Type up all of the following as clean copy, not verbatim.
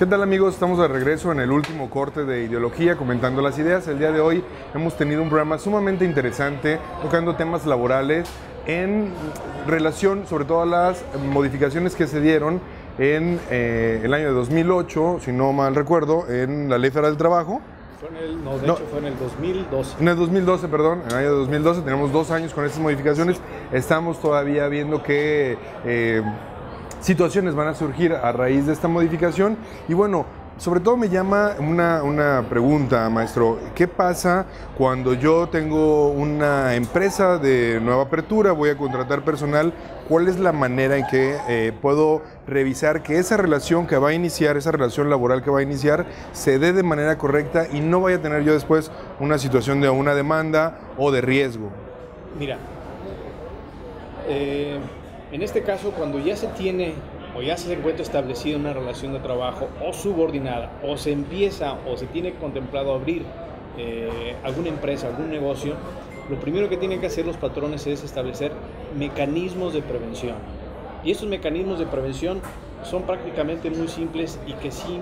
¿Qué tal, amigos? Estamos de regreso en el último corte de Ideología, comentando las ideas. El día de hoy hemos tenido un programa sumamente interesante, tocando temas laborales en relación sobre todo a las modificaciones que se dieron en el año de 2008, si no mal recuerdo, en la Ley Federal del Trabajo. Fue en el 2012. En el 2012, perdón, en el año de 2012, tenemos 2 años con estas modificaciones. Sí. Estamos todavía viendo que situaciones van a surgir a raíz de esta modificación. Y bueno, sobre todo me llama una pregunta, maestro. ¿Qué pasa cuando yo tengo una empresa de nueva apertura, voy a contratar personal? ¿Cuál es la manera en que puedo revisar que esa relación que va a iniciar, esa relación laboral que va a iniciar, se dé de manera correcta y no vaya a tener yo después una situación de una demanda o de riesgo? Mira, en este caso, cuando ya se tiene o ya se encuentra establecida una relación de trabajo o subordinada, o se empieza o se tiene contemplado abrir alguna empresa, algún negocio, lo primero que tienen que hacer los patrones es establecer mecanismos de prevención. Y estos mecanismos de prevención son prácticamente muy simples y que sí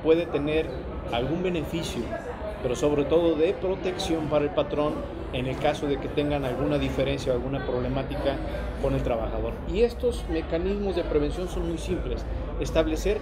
puede tener algún beneficio, pero sobre todo de protección para el patrón en el caso de que tengan alguna diferencia o alguna problemática con el trabajador. Y estos mecanismos de prevención son muy simples. Establecer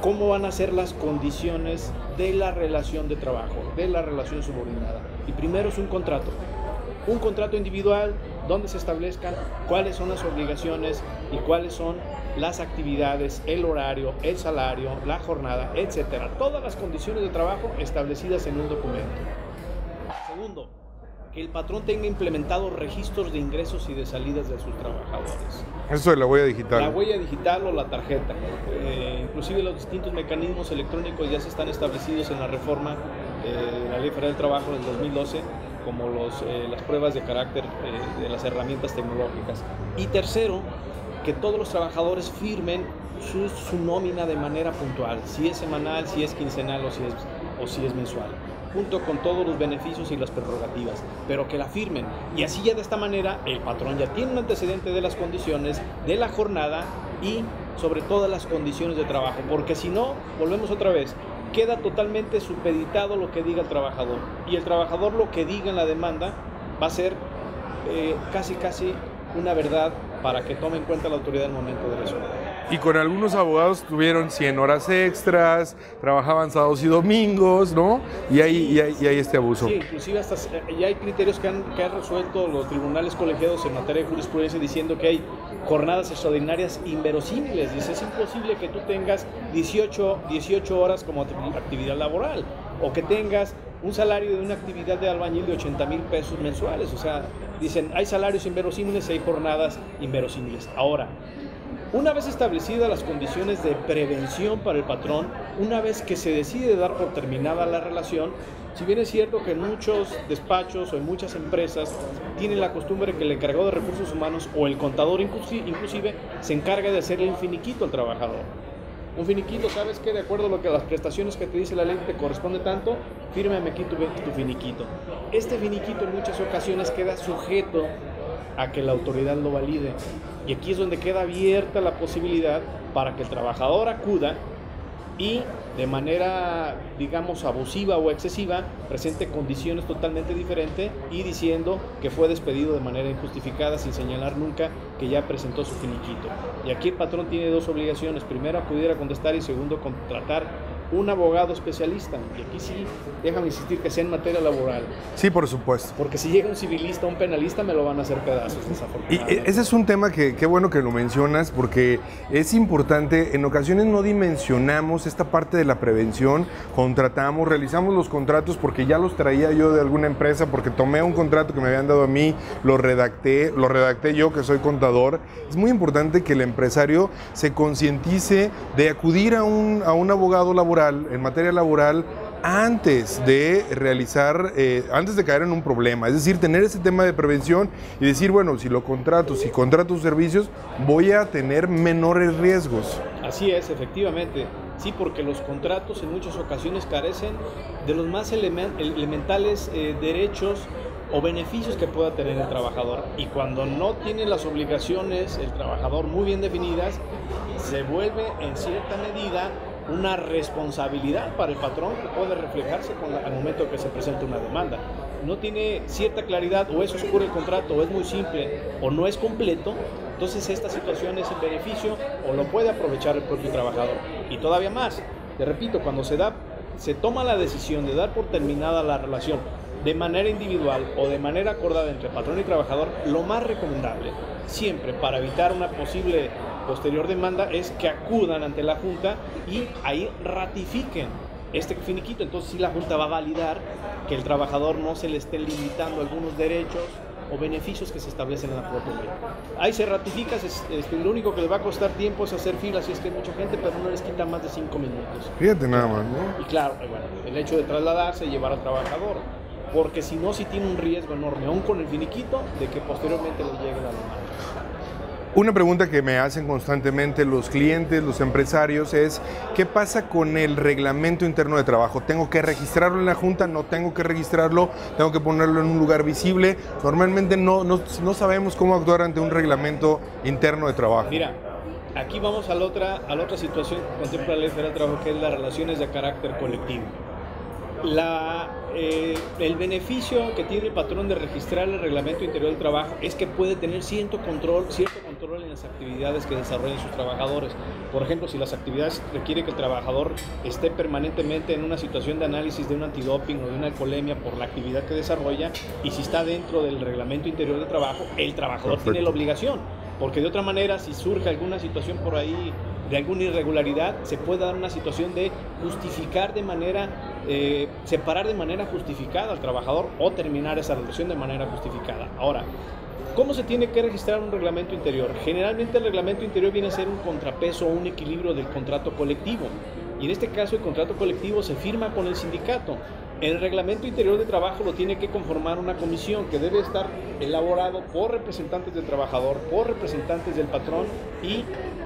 cómo van a ser las condiciones de la relación de trabajo, de la relación subordinada. Y primero es un contrato individual donde se establezcan cuáles son las obligaciones y cuáles son las actividades, el horario, el salario, la jornada, etcétera. Todas las condiciones de trabajo establecidas en un documento. Segundo, que el patrón tenga implementados registros de ingresos y de salidas de sus trabajadores. Eso de la huella digital. La huella digital o la tarjeta. Inclusive los distintos mecanismos electrónicos ya se están establecidos en la reforma de la Ley Federal del Trabajo del 2012, como las pruebas de carácter de las herramientas tecnológicas. Y tercero, que todos los trabajadores firmen su nómina de manera puntual, si es semanal, si es quincenal o si es mensual, junto con todos los beneficios y las prerrogativas, pero que la firmen. Y así ya de esta manera el patrón ya tiene un antecedente de las condiciones, de la jornada y sobre todo las condiciones de trabajo, porque si no, volvemos otra vez, queda totalmente supeditado lo que diga el trabajador, y el trabajador lo que diga en la demanda va a ser casi una verdad para que tome en cuenta la autoridad en el momento de resolver. Y con algunos abogados tuvieron 100 horas extras, trabajaban sábados y domingos, ¿no? Y hay este abuso. Sí, inclusive hasta ya hay criterios que han resuelto los tribunales colegiados en materia de jurisprudencia diciendo que hay jornadas extraordinarias inverosímiles. Dice, es imposible que tú tengas 18 horas como actividad laboral o que tengas un salario de una actividad de albañil de 80,000 pesos mensuales. O sea, dicen, hay salarios inverosímiles y hay jornadas inverosímiles. Ahora, una vez establecidas las condiciones de prevención para el patrón, una vez que se decide dar por terminada la relación, si bien es cierto que en muchos despachos o en muchas empresas tienen la costumbre que el encargado de recursos humanos o el contador inclusive se encarga de hacerle un finiquito al trabajador. Un finiquito, ¿sabes qué? De acuerdo a lo que las prestaciones que te dice la ley te corresponde tanto, fírmame aquí tu finiquito. Este finiquito en muchas ocasiones queda sujeto a que la autoridad lo valide. Y aquí es donde queda abierta la posibilidad para que el trabajador acuda y de manera, digamos, abusiva o excesiva, presente condiciones totalmente diferentes y diciendo que fue despedido de manera injustificada sin señalar nunca que ya presentó su finiquito. Y aquí el patrón tiene 2 obligaciones: primero, acudir a contestar, y segundo, contratar un abogado especialista. Y aquí sí, déjame insistir, que sea en materia laboral. Sí, por supuesto. Porque si llega un civilista o un penalista, me lo van a hacer pedazos, desafortunadamente. Y ese es un tema que qué bueno que lo mencionas, porque es importante. En ocasiones no dimensionamos esta parte de la prevención. Realizamos los contratos porque ya los traía yo de alguna empresa, porque tomé un contrato que me habían dado a mí, lo redacté yo, que soy contador. Es muy importante que el empresario se concientice de acudir a un abogado laboral, en materia laboral, antes de antes de caer en un problema. Es decir, tener ese tema de prevención y decir, bueno, si contrato sus servicios, voy a tener menores riesgos. Así es, efectivamente. Sí, porque los contratos en muchas ocasiones carecen de los más elementales derechos o beneficios que pueda tener el trabajador. Y cuando no tiene las obligaciones el trabajador muy bien definidas, se vuelve en cierta medida una responsabilidad para el patrón que puede reflejarse al momento que se presenta una demanda. No tiene cierta claridad, o es oscuro el contrato, o es muy simple, o no es completo, entonces esta situación es en beneficio o lo puede aprovechar el propio trabajador. Y todavía más, te repito, cuando se toma la decisión de dar por terminada la relación de manera individual o de manera acordada entre patrón y trabajador, lo más recomendable siempre para evitar una posible posterior demanda es que acudan ante la Junta y ahí ratifiquen este finiquito. Entonces sí, la Junta va a validar que el trabajador no se le esté limitando algunos derechos o beneficios que se establecen en la propia ley. Ahí se ratifica, lo único que les va a costar tiempo es hacer filas, si es que hay mucha gente, pero no les quita más de 5 minutos. Fíjate nada más, ¿no? Y claro, bueno, el hecho de trasladarse y llevar al trabajador, porque si no, sí tiene un riesgo enorme, aún con el finiquito, de que posteriormente le llegue la demanda. Una pregunta que me hacen constantemente los clientes, los empresarios es, ¿qué pasa con el reglamento interno de trabajo? ¿Tengo que registrarlo en la Junta? ¿No tengo que registrarlo? ¿Tengo que ponerlo en un lugar visible? Normalmente no sabemos cómo actuar ante un reglamento interno de trabajo. Mira, aquí vamos a la otra situación que contempla la Ley Federal del Trabajo, que es las relaciones de carácter colectivo. El beneficio que tiene el patrón de registrar el reglamento interior del trabajo es que puede tener cierto control en las actividades que desarrollen sus trabajadores. Por ejemplo, si las actividades requieren que el trabajador esté permanentemente en una situación de análisis de un antidoping o de una alcoholemia por la actividad que desarrolla, y si está dentro del reglamento interior del trabajo, el trabajador tiene la obligación, porque de otra manera, si surge alguna situación por ahí de alguna irregularidad, se puede dar una situación de justificar de manera, separar de manera justificada al trabajador o terminar esa relación de manera justificada. Ahora, ¿cómo se tiene que registrar un reglamento interior? Generalmente el reglamento interior viene a ser un contrapeso o un equilibrio del contrato colectivo. Y en este caso el contrato colectivo se firma con el sindicato. El reglamento interior de trabajo lo tiene que conformar una comisión que debe estar elaborado por representantes del trabajador, por representantes del patrón y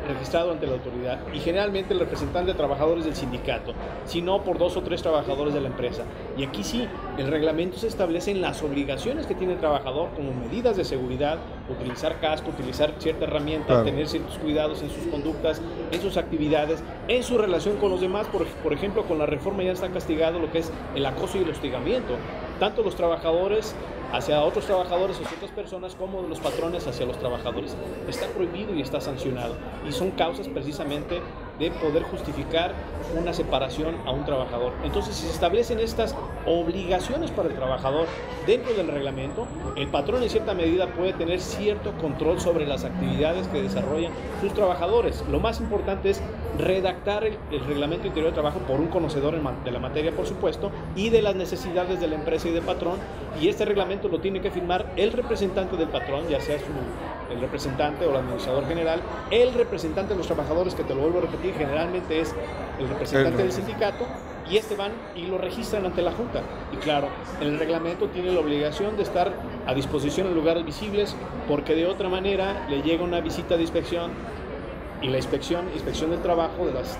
registrado ante la autoridad. Y generalmente el representante de trabajadores del sindicato, si no por 2 o 3 trabajadores de la empresa. Y aquí sí, el reglamento se establecen las obligaciones que tiene el trabajador como medidas de seguridad, utilizar casco, utilizar cierta herramienta, claro, tener ciertos cuidados en sus conductas, en sus actividades, en su relación con los demás. Por ejemplo, con la reforma ya está castigado lo que es el acoso y el hostigamiento, tanto los trabajadores hacia otros trabajadores o otras personas como de los patrones hacia los trabajadores. Está prohibido y está sancionado, y son causas precisamente de poder justificar una separación a un trabajador. Entonces, si se establecen estas obligaciones para el trabajador dentro del reglamento, el patrón en cierta medida puede tener cierto control sobre las actividades que desarrollan sus trabajadores. Lo más importante es redactar el reglamento interior de trabajo por un conocedor de la materia, por supuesto, y de las necesidades de la empresa y del patrón, y este reglamento lo tiene que firmar el representante del patrón, ya sea el representante o el administrador general, el representante de los trabajadores, que te lo vuelvo a repetir, generalmente es el representante del sindicato, y van y lo registran ante la Junta. Y claro, el reglamento tiene la obligación de estar a disposición en lugares visibles, porque de otra manera le llega una visita de inspección, y la inspección del trabajo de las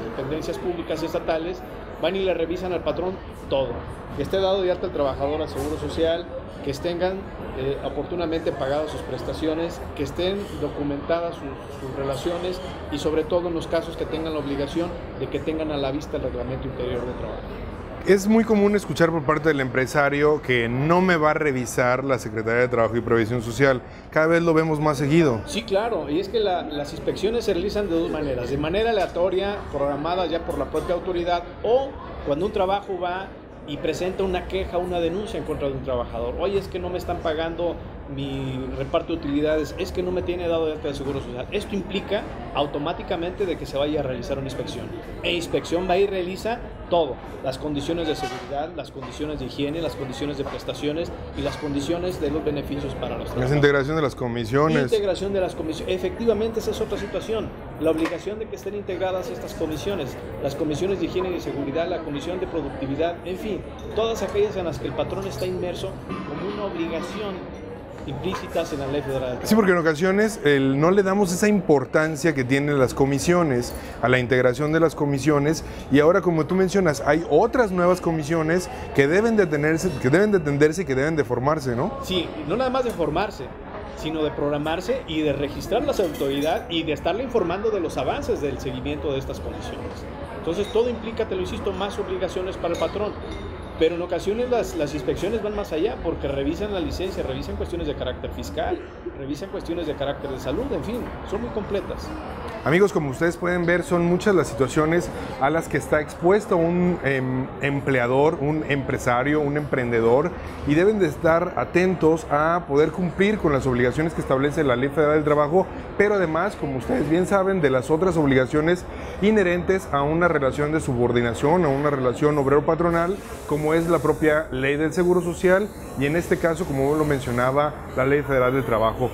dependencias públicas y estatales van y le revisan al patrón todo, que esté dado de alta el trabajador al Seguro Social, que tengan oportunamente pagadas sus prestaciones, que estén documentadas sus relaciones, y sobre todo en los casos que tengan la obligación de que tengan a la vista el reglamento interior de trabajo. Es muy común escuchar por parte del empresario que no me va a revisar la Secretaría de Trabajo y Previsión Social. Cada vez lo vemos más seguido. Sí, claro, y es que las inspecciones se realizan de 2 maneras: de manera aleatoria, programada ya por la propia autoridad, o cuando un trabajo va y presenta una queja, una denuncia en contra de un trabajador. Oye, es que no me están pagando mi reparto de utilidades, es que no me tiene dado de alta de Seguro Social. Esto implica automáticamente de que se vaya a realizar una inspección. E inspección va y realiza todo: las condiciones de seguridad, las condiciones de higiene, las condiciones de prestaciones y las condiciones de los beneficios para los trabajadores. La integración de las comisiones. Integración de las comisiones. Efectivamente, esa es otra situación. La obligación de que estén integradas estas comisiones, las comisiones de higiene y de seguridad, la comisión de productividad, en fin, todas aquellas en las que el patrón está inmerso como una obligación implícitas en la Ley Federal del Trabajo. Sí, porque en ocasiones no le damos esa importancia que tienen las comisiones, a la integración de las comisiones, y ahora, como tú mencionas, hay otras nuevas comisiones que deben de atenderse y que deben de formarse, ¿no? Sí, no nada más de formarse, sino de programarse y de registrarlas a la autoridad y de estarle informando de los avances del seguimiento de estas comisiones. Entonces todo implica, te lo insisto, más obligaciones para el patrón. Pero en ocasiones las inspecciones van más allá porque revisan la licencia, revisan cuestiones de carácter fiscal, revisan cuestiones de carácter de salud, en fin, son muy completas. Amigos, como ustedes pueden ver, son muchas las situaciones a las que está expuesto un empleador, un empresario, un emprendedor, y deben de estar atentos a poder cumplir con las obligaciones que establece la Ley Federal del Trabajo, pero además, como ustedes bien saben, de las otras obligaciones inherentes a una relación de subordinación, a una relación obrero-patronal, como es la propia Ley del Seguro Social y en este caso, como lo mencionaba, la Ley Federal del Trabajo.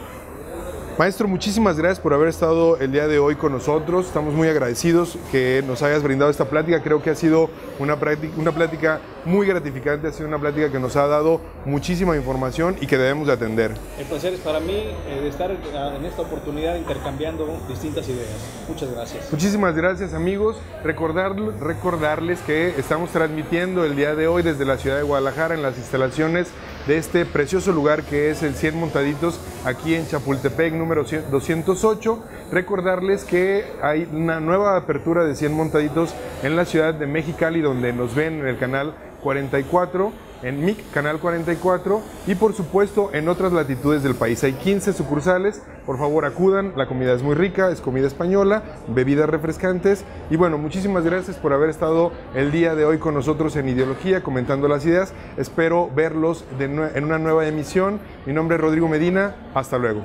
Maestro, muchísimas gracias por haber estado el día de hoy con nosotros. Estamos muy agradecidos que nos hayas brindado esta plática. Creo que ha sido una plática muy gratificante, ha sido una plática que nos ha dado muchísima información y que debemos de atender. El placer es para mí de estar en esta oportunidad intercambiando distintas ideas. Muchas gracias. Muchísimas gracias, amigos. Recordarles que estamos transmitiendo el día de hoy desde la ciudad de Guadalajara en las instalaciones de este precioso lugar que es el 100 Montaditos aquí en Chapultepec número 208. Recordarles que hay una nueva apertura de 100 Montaditos en la ciudad de Mexicali, donde nos ven en el canal 44, en MIC Canal 44 y por supuesto en otras latitudes del país. Hay 15 sucursales, por favor acudan, la comida es muy rica, es comida española, bebidas refrescantes y bueno, muchísimas gracias por haber estado el día de hoy con nosotros en Ideología, comentando las ideas. Espero verlos en una nueva emisión. Mi nombre es Rodrigo Medina, hasta luego.